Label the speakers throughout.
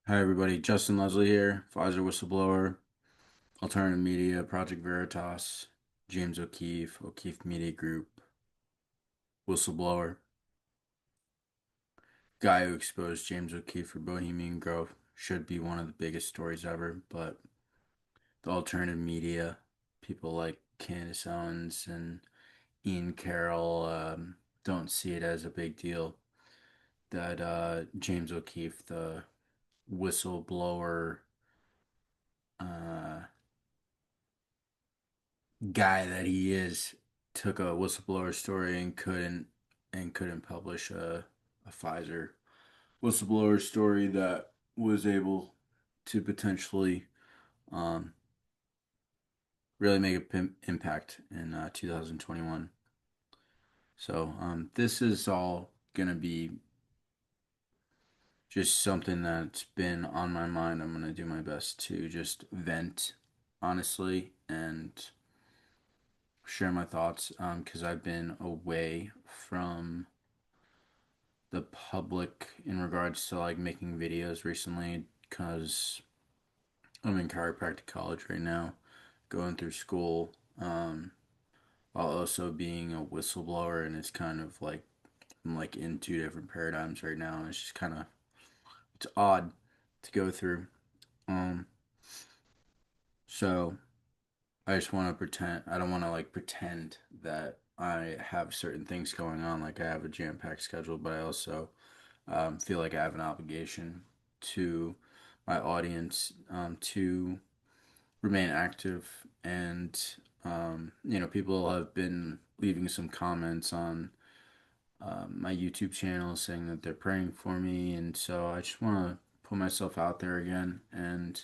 Speaker 1: Hi everybody, Justin Leslie here, Pfizer whistleblower, alternative media, Project Veritas, James O'Keefe, O'Keefe Media Group, whistleblower, guy who exposed James O'Keefe for Bohemian Grove, should be one of the biggest stories ever, but the alternative media, people like Candace Owens and Ian Carroll, don't see it as a big deal that James O'Keefe, the whistleblower, uh, guy that he is, took a whistleblower story and couldn't publish a Pfizer whistleblower story that was able to potentially um, really make a impact in 2021. So this is all gonna be just something that's been on my mind. I'm gonna do my best to just vent honestly and share my thoughts because I've been away from the public in regards to like making videos recently because I'm in chiropractic college right now, going through school, while also being a whistleblower, and it's kind of like I'm like in two different paradigms right now, and it's just kind of it's odd to go through. Um, so I just want to pretend I don't want to like pretend that I have certain things going on, like I have a jam-packed schedule, but I also feel like I have an obligation to my audience to remain active. And, people have been leaving some comments on my YouTube channel saying that they're praying for me. And so I just want to put myself out there again and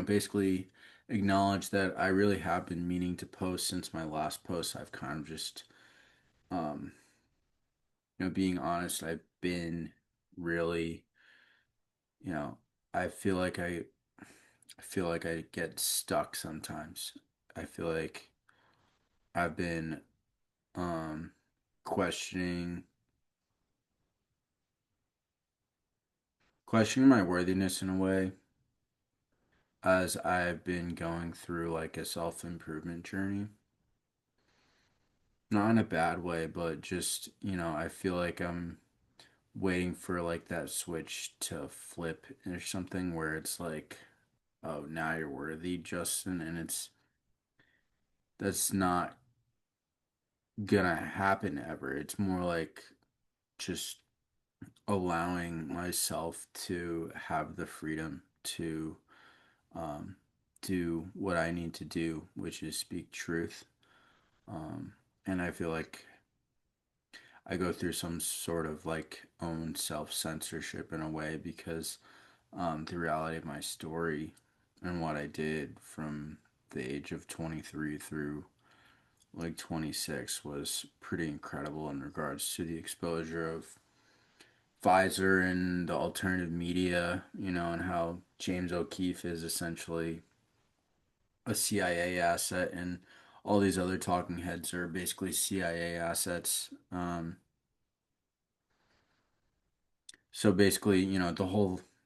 Speaker 1: basically acknowledge that I really have been meaning to post since my last post. I've kind of just, um, being honest, I've been really, you know, I feel like I feel like I get stuck sometimes. I feel like I've been um questioning questioning my worthiness in a way as I've been going through like a self-improvement journey. Not in a bad way, but just, I feel like I'm waiting for like that switch to flip or something where it's like, oh, now you're worthy, Justin, and that's not gonna happen ever. It's more like just allowing myself to have the freedom to um, do what I need to do, which is speak truth. Um, and I feel like I go through some sort of like own self censorship in a way because the reality of my story and what I did from the age of 23 through like 26 was pretty incredible in regards to the exposure of Pfizer and the alternative media, and how James O'Keefe is essentially a CIA asset, and all these other talking heads are basically CIA assets. So basically,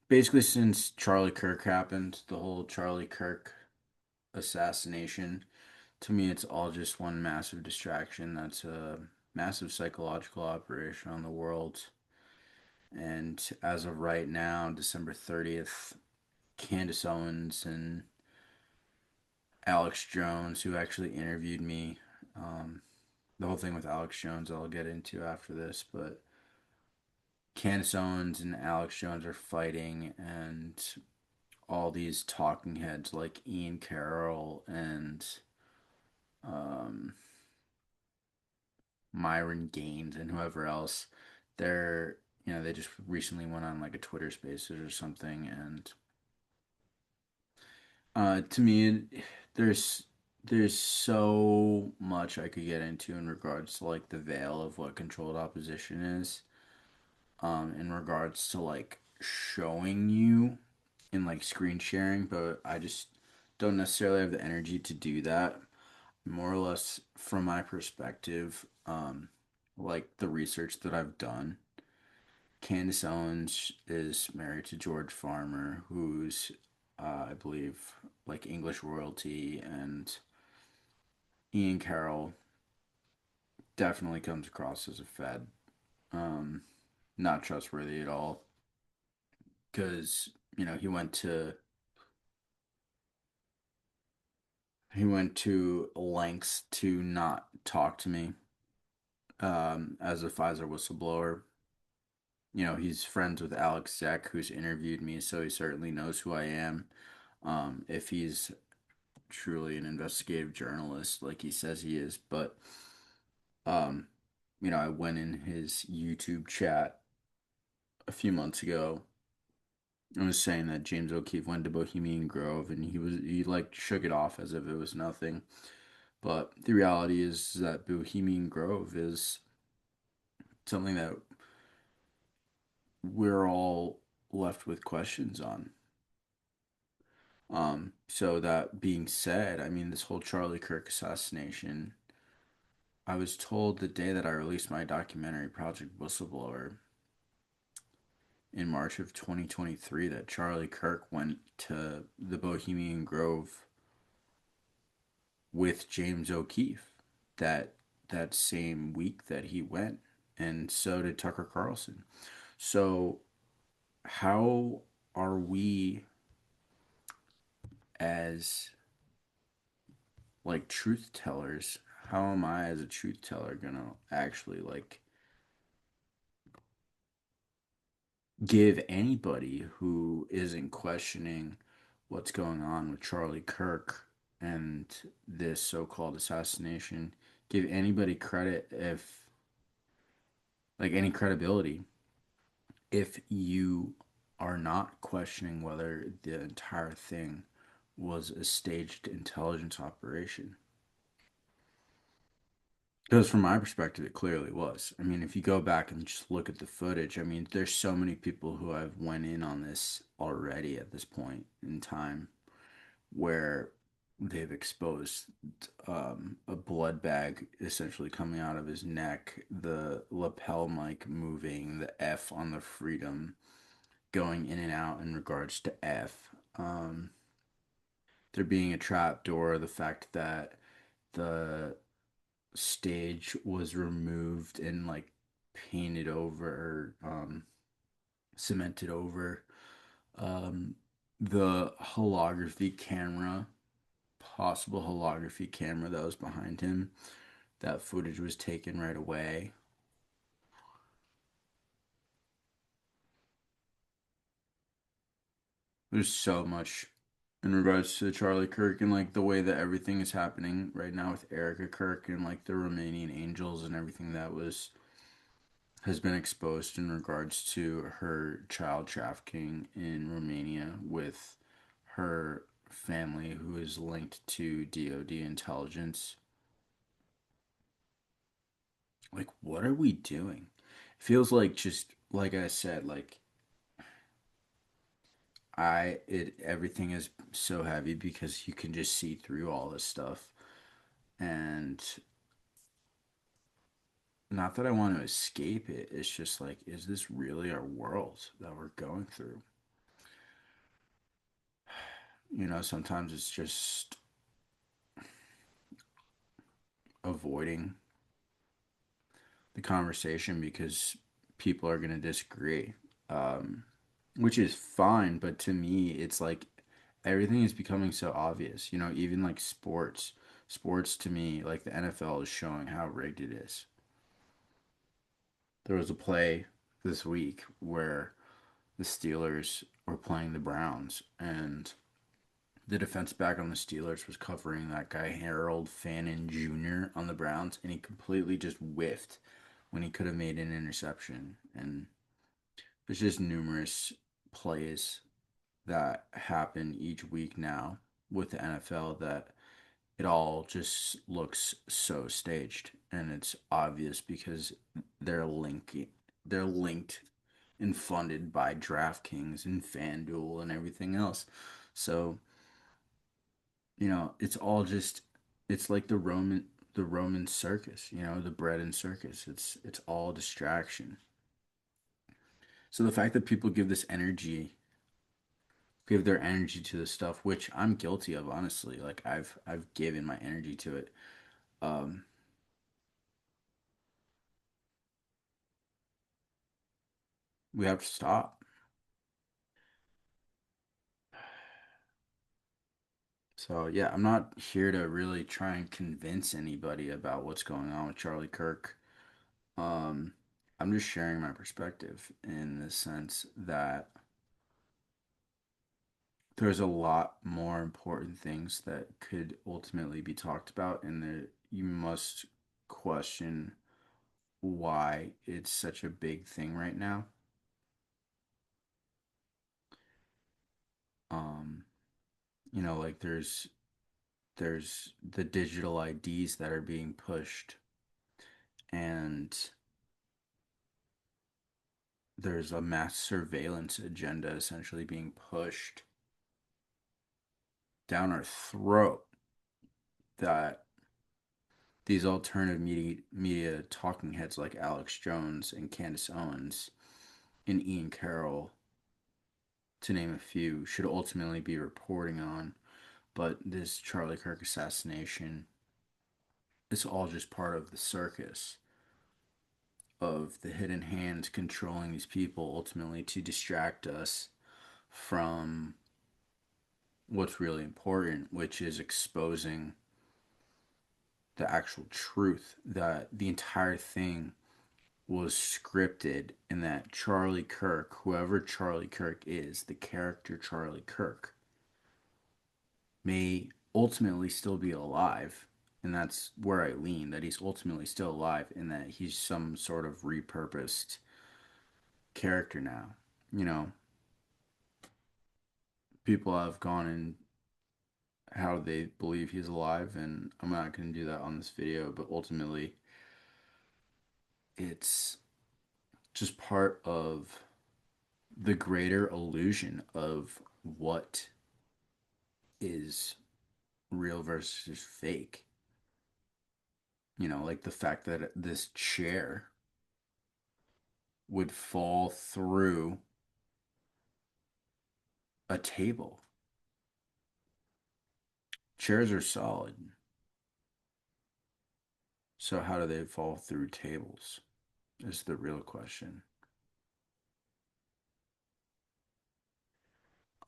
Speaker 1: basically since Charlie Kirk happened, the whole Charlie Kirk assassination, to me, it's all just one massive distraction. That's a massive psychological operation on the world. And as of right now, December 30th, Candace Owens and Alex Jones, who actually interviewed me. The whole thing with Alex Jones, I'll get into after this, but Candace Owens and Alex Jones are fighting, and all these talking heads like Ian Carroll and um, Myron Gaines and whoever else, they're they just recently went on like a Twitter Spaces or something, and to me, there's there's so much I could get into in regards to like the veil of what controlled opposition is. In regards to like showing you in like screen sharing, but I just don't necessarily have the energy to do that. More or less, from my perspective, like the research that I've done Candace Owens is married to George Farmer, who's, I believe, like English royalty, and Ian Carroll definitely comes across as a Fed. Um, Not trustworthy at all because he went to lengths to not talk to me as a Pfizer whistleblower. He's friends with Alex Zek, who's interviewed me, so he certainly knows who I am. If he's truly an investigative journalist, like he says he is, but um, I went in his YouTube chat a few months ago. I was saying that James O'Keefe went to Bohemian Grove, and he like shook it off as if it was nothing. But the reality is that Bohemian Grove is something that we're all left with questions on. So that being said, I mean, this whole Charlie Kirk assassination, I was told the day that I released my documentary, Project Whistleblower, in March of 2023, that Charlie Kirk went to the Bohemian Grove with James O'Keefe that same week that he went, and so did Tucker Carlson. So how are we as like truth tellers? How am I as a truth teller gonna actually like give anybody who isn't questioning what's going on with Charlie Kirk and this so-called assassination, give anybody credit if like any credibility if you are not questioning whether the entire thing was a staged intelligence operation. Because from my perspective, it clearly was. I mean, if you go back and just look at the footage, I mean, there's so many people who have went in on this already at this point in time where they've exposed a blood bag essentially coming out of his neck, the lapel mic moving, the F on the freedom going in and out in regards to F. There being a trap door, the fact that the stage was removed and like painted over or cemented over. Um, the holography camera, possible holography camera that was behind him, that footage was taken right away. There's so much in regards to Charlie Kirk and like the way that everything is happening right now with Erica Kirk and like the Romanian Angels and everything that was has been exposed in regards to her child trafficking in Romania with her family who is linked to DoD intelligence. Like, what are we doing? It feels like just like I said, like everything is so heavy because you can just see through all this stuff. And not that I want to escape it, it's just like, is this really our world that we're going through? Sometimes it's just avoiding the conversation because people are going to disagree, um, which is fine. But to me, it's like everything is becoming so obvious. Even like sports. Sports to me, like the NFL is showing how rigged it is. There was a play this week where the Steelers were playing the Browns, and the defense back on the Steelers was covering that guy Harold Fannin Jr. on the Browns, and he completely just whiffed when he could have made an interception. And there's just numerous plays that happen each week now with the NFL that it all just looks so staged, and it's obvious because they're linking they're linked and funded by DraftKings and FanDuel and everything else. So, it's all just it's like the Roman circus, the bread and circus. It's all distraction. So the fact that people give their energy to this stuff, which I'm guilty of, honestly. Like I've given my energy to it. Um, we have to stop. So yeah, I'm not here to really try and convince anybody about what's going on with Charlie Kirk. Um, I'm just sharing my perspective in the sense that there's a lot more important things that could ultimately be talked about, and that you must question why it's such a big thing right now. Um, like there's the digital IDs that are being pushed, and there's a mass surveillance agenda essentially being pushed down our throat that these alternative media talking heads like Alex Jones and Candace Owens and Ian Carroll, to name a few, should ultimately be reporting on. But this Charlie Kirk assassination is all just part of the circus of the hidden hand controlling these people ultimately to distract us from what's really important, which is exposing the actual truth that the entire thing was scripted and that Charlie Kirk, whoever Charlie Kirk is, the character Charlie Kirk, may ultimately still be alive. And that's where I lean, that he's ultimately still alive and that he's some sort of repurposed character now. You know, people have gone and how they believe he's alive, and I'm not going to do that on this video, but ultimately, it's just part of the greater illusion of what is real versus fake. Like the fact that this chair would fall through a table. Chairs are solid. So how do they fall through tables? Is the real question.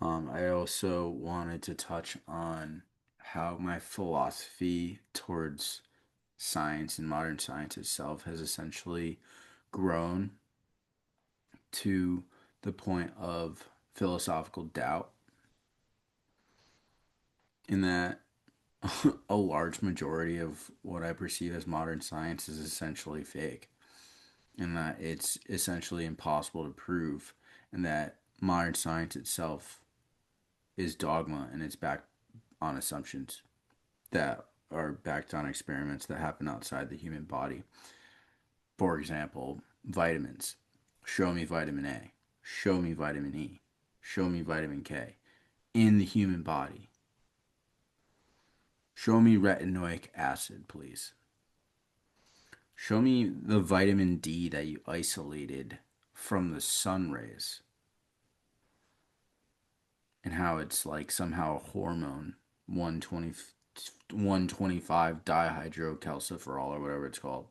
Speaker 1: I also wanted to touch on how my philosophy towards science and modern science itself has essentially grown to the point of philosophical doubt, in that a large majority of what I perceive as modern science is essentially fake, and that it's essentially impossible to prove, and that modern science itself is dogma and it's backed on assumptions that are backed on experiments that happen outside the human body. For example, vitamins. Show me vitamin A. Show me vitamin E. Show me vitamin K in the human body. Show me retinoic acid, please. Show me the vitamin D that you isolated from the sun rays and how it's like somehow a hormone, 120, 125 dihydrocalciferol or whatever it's called.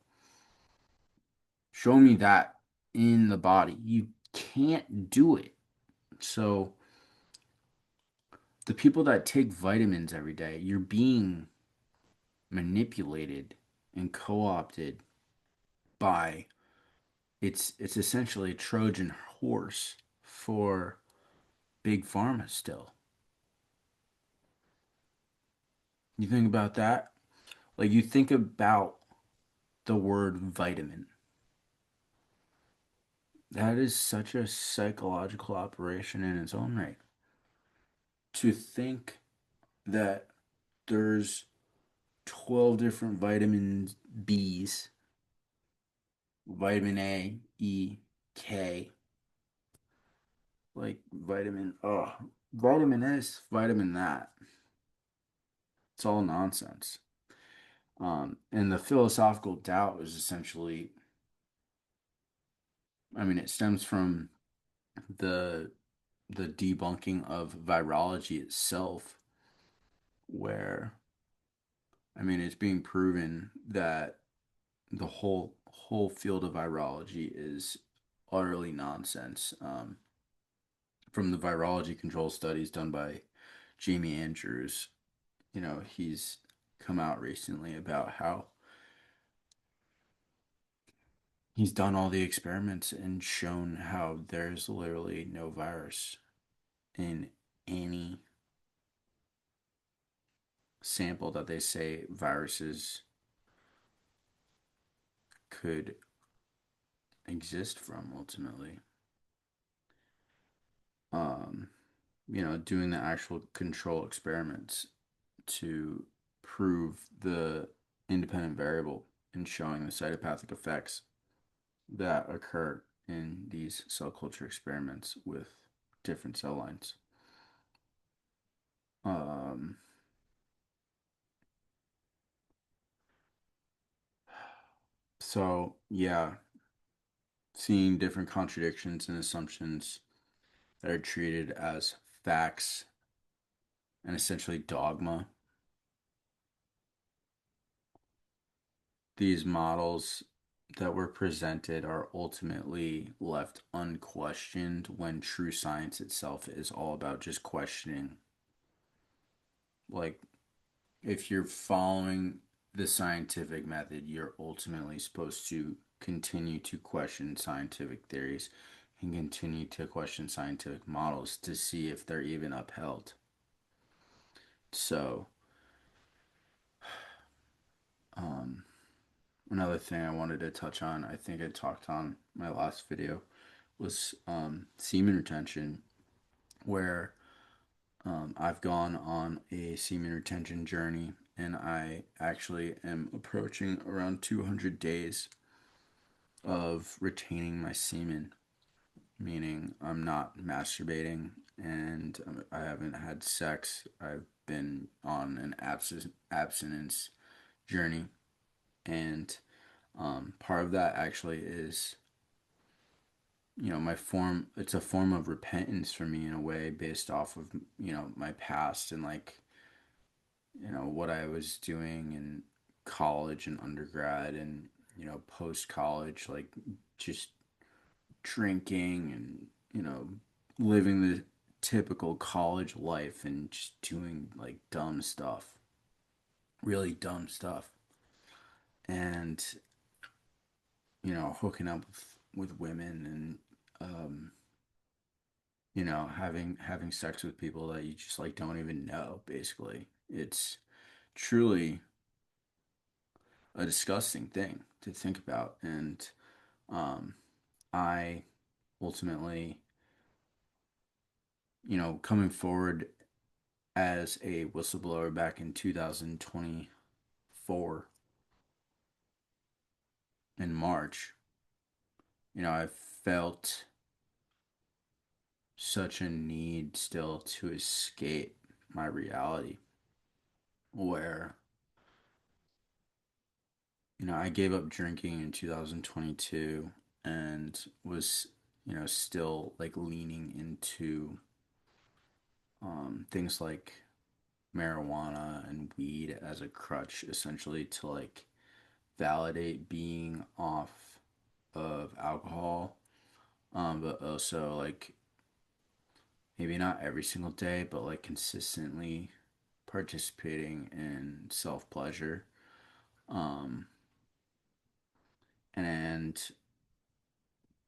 Speaker 1: Show me that in the body. You can't do it. So the people that take vitamins every day, you're being manipulated and co-opted by it's essentially a Trojan horse for big pharma still. You think about that? Like you think about the word vitamin. That is such a psychological operation in its own right. To think that there's 12 different vitamins B's, vitamin A, E, K, like vitamin this, vitamin that. It's all nonsense. And the philosophical doubt is essentially, I mean, it stems from the the debunking of virology itself, where I mean it's being proven that the whole field of virology is utterly nonsense. From the virology control studies done by Jamie Andrews, he's come out recently about how he's done all the experiments and shown how there's literally no virus in any sample that they say viruses could exist from ultimately. Um, doing the actual control experiments to prove the independent variable and showing the cytopathic effects that occur in these cell culture experiments with different cell lines. Um, so yeah, seeing different contradictions and assumptions that are treated as facts and essentially dogma. These models that were presented are ultimately left unquestioned when true science itself is all about just questioning. Like, if you're following the scientific method, you're ultimately supposed to continue to question scientific theories and continue to question scientific models to see if they're even upheld. So, um, another thing I wanted to touch on, I think I talked on my last video, was semen retention, where I've gone on a semen retention journey and I actually am approaching around 200 days of retaining my semen, meaning I'm not masturbating and I haven't had sex. I've been on an abstinence journey, and part of that actually is my form. It's a form of repentance for me in a way, based off of my past and like what I was doing in college and undergrad and post college, like just drinking and living the typical college life and just doing like dumb stuff, really dumb stuff, and hooking up with women and having sex with people that you just like don't even know. Basically, it's truly a disgusting thing to think about, and um, I ultimately, coming forward as a whistleblower back in 2024 in March, I felt such a need still to escape my reality, where I gave up drinking in 2022 and was still like leaning into things like marijuana and weed as a crutch, essentially to like validate being off of alcohol, but also like maybe not every single day, but like consistently participating in self pleasure. Um, and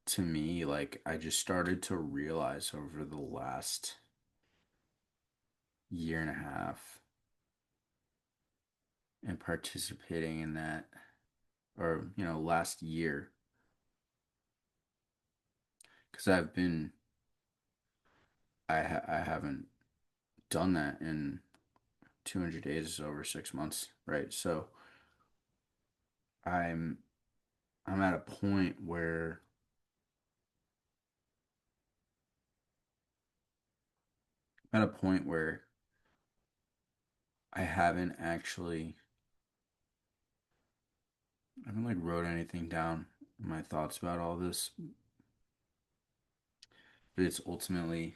Speaker 1: to me, like I just started to realize over the last year and a half and participating in that, or last year, because I haven't done that in 200 days is over 6 months, right? So I'm I'm at a point where I haven't like wrote anything down, my thoughts about all this, but it's ultimately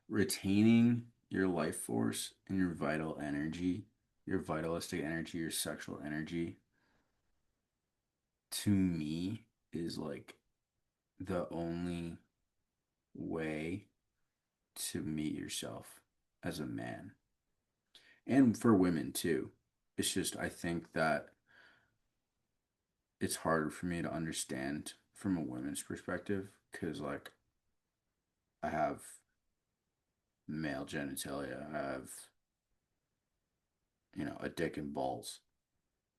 Speaker 1: retaining your life force and your vital energy, your vitalistic energy, your sexual energy, to me is like the only way to meet yourself as a man. And for women too. It's just, I think that it's harder for me to understand from a women's perspective because, like, I have male genitalia, I have, a dick and balls.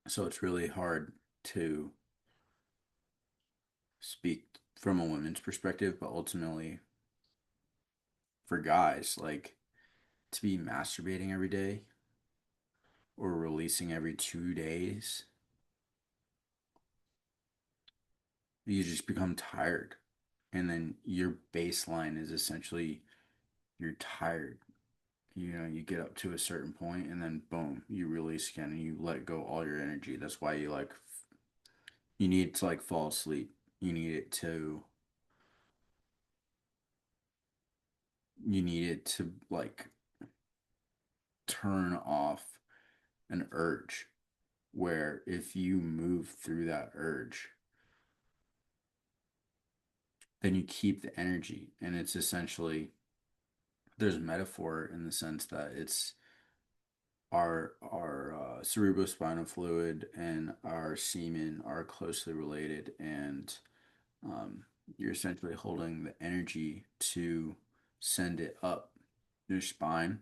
Speaker 1: So it's really hard to speak from a women's perspective, but ultimately, for guys, like, to be masturbating every day or releasing every 2 days, you just become tired. And then your baseline is essentially you're tired. You get up to a certain point and then boom, you release again and you let go all your energy. That's why you need to like fall asleep. You need it to you need it to like turn off an urge where if you move through that urge, then you keep the energy. And it's essentially there's a metaphor in the sense that it's our cerebrospinal fluid and our semen are closely related, and um, you're essentially holding the energy to send it up your spine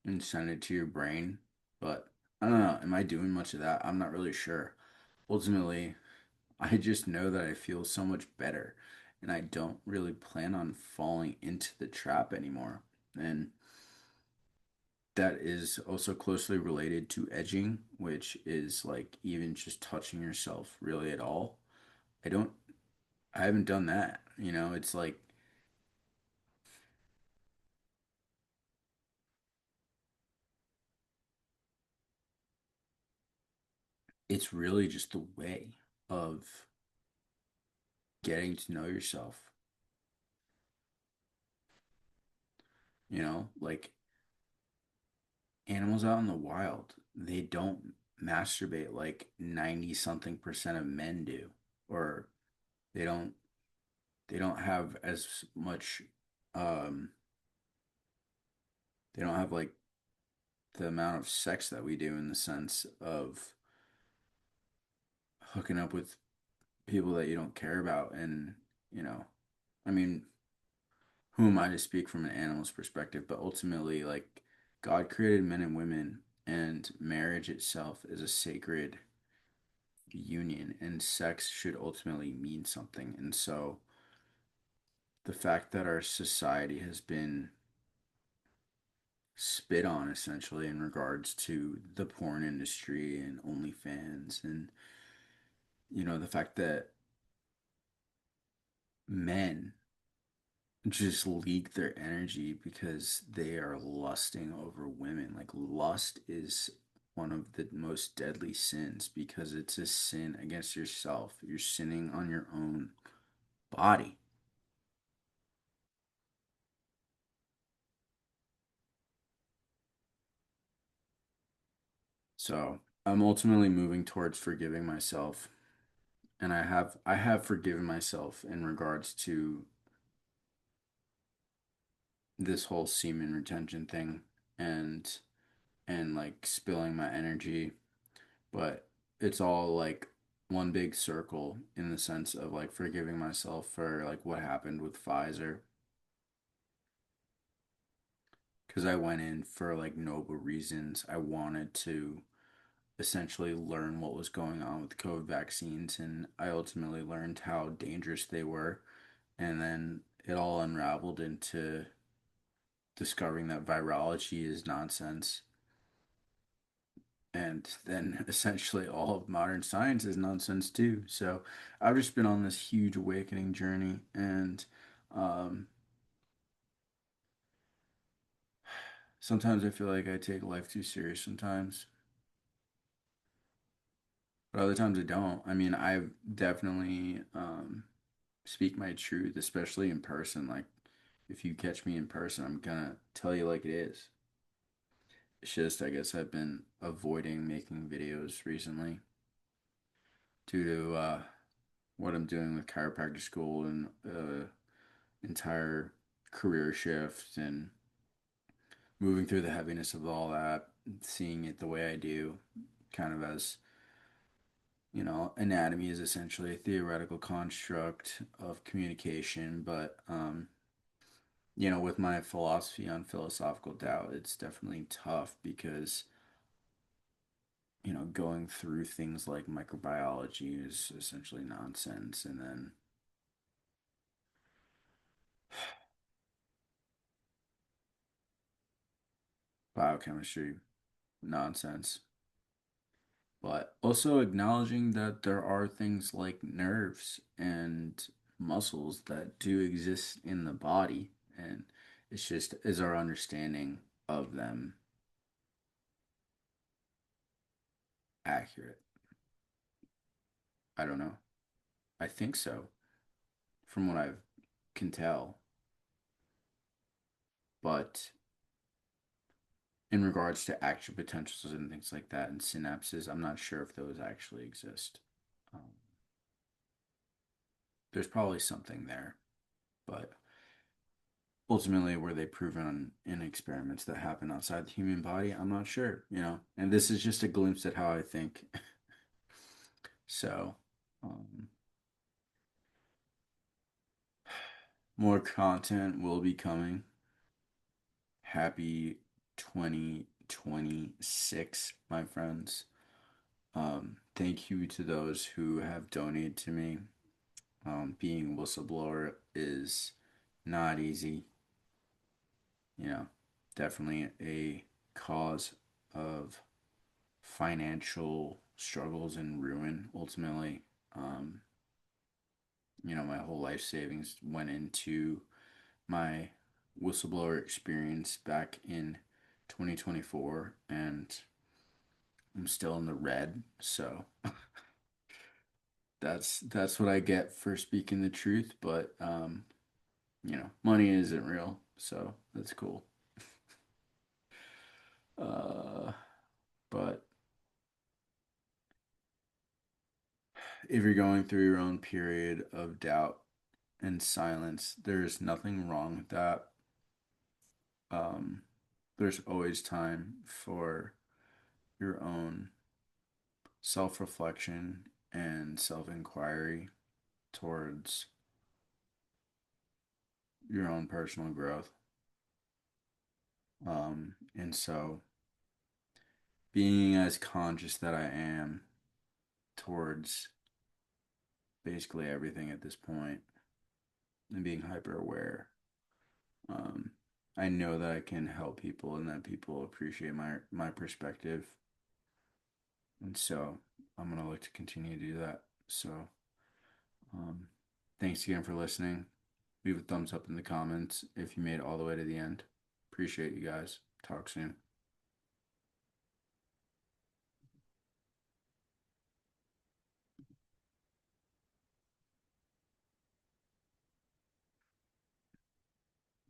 Speaker 1: and send it to your brain. But I don't know, am I doing much of that? I'm not really sure. Ultimately, I just know that I feel so much better, and I don't really plan on falling into the trap anymore. And that is also closely related to edging, which is like even just touching yourself really at all. I don't, I haven't done that. It's like, it's really just a way of getting to know yourself. Like animals out in the wild, they don't masturbate like 90 something percent of men do, or they don't, they don't have as much, um, they don't have like the amount of sex that we do in the sense of hooking up with people that you don't care about. And, you know, I mean, who am I to speak from an animal's perspective? But ultimately, like, God created men and women, and marriage itself is a sacred union, and sex should ultimately mean something. And so, the fact that our society has been spit on essentially in regards to the porn industry and OnlyFans, and, the fact that men just leak their energy because they are lusting over women. Like, lust is one of the most deadly sins because it's a sin against yourself. You're sinning on your own body. So I'm ultimately moving towards forgiving myself. And I have forgiven myself in regards to this whole semen retention thing, and like spilling my energy, but it's all like one big circle in the sense of like forgiving myself for like what happened with Pfizer, because I went in for like noble reasons. I wanted to essentially learn what was going on with COVID vaccines, and I ultimately learned how dangerous they were. And then it all unraveled into discovering that virology is nonsense. And then essentially all of modern science is nonsense too. So I've just been on this huge awakening journey, and um, sometimes I feel like I take life too serious sometimes, but other times I don't. I mean, I've definitely speak my truth, especially in person. Like, if you catch me in person, I'm gonna tell you like it is. It's just, I guess I've been avoiding making videos recently due to what I'm doing with chiropractic school and entire career shift and moving through the heaviness of all that, seeing it the way I do, kind of as, anatomy is essentially a theoretical construct of communication, but with my philosophy on philosophical doubt, it's definitely tough because, going through things like microbiology is essentially nonsense, and then biochemistry, nonsense. But also acknowledging that there are things like nerves and muscles that do exist in the body, and it's just, is our understanding of them accurate? I don't know. I think so, from what I can tell. But in regards to action potentials and things like that and synapses, I'm not sure if those actually exist. Um, there's probably something there, but ultimately, were they proven in experiments that happen outside the human body? I'm not sure. And this is just a glimpse at how I think. So, um, more content will be coming. Happy 2026, my friends. Thank you to those who have donated to me. Being a whistleblower is not easy. You know, definitely a cause of financial struggles and ruin ultimately. Um, my whole life savings went into my whistleblower experience back in 2024, and I'm still in the red. So that's what I get for speaking the truth. But money isn't real, so that's cool. Uh, but if you're going through your own period of doubt and silence, there's nothing wrong with that. Um, there's always time for your own self reflection and self inquiry towards your own personal growth. And so, being as conscious that I am towards basically everything at this point and being hyper aware, um, I know that I can help people and that people appreciate my perspective. And so, I'm gonna look to continue to do that. So, Um, thanks again for listening. Leave a thumbs up in the comments if you made it all the way to the end. Appreciate you guys. Talk soon.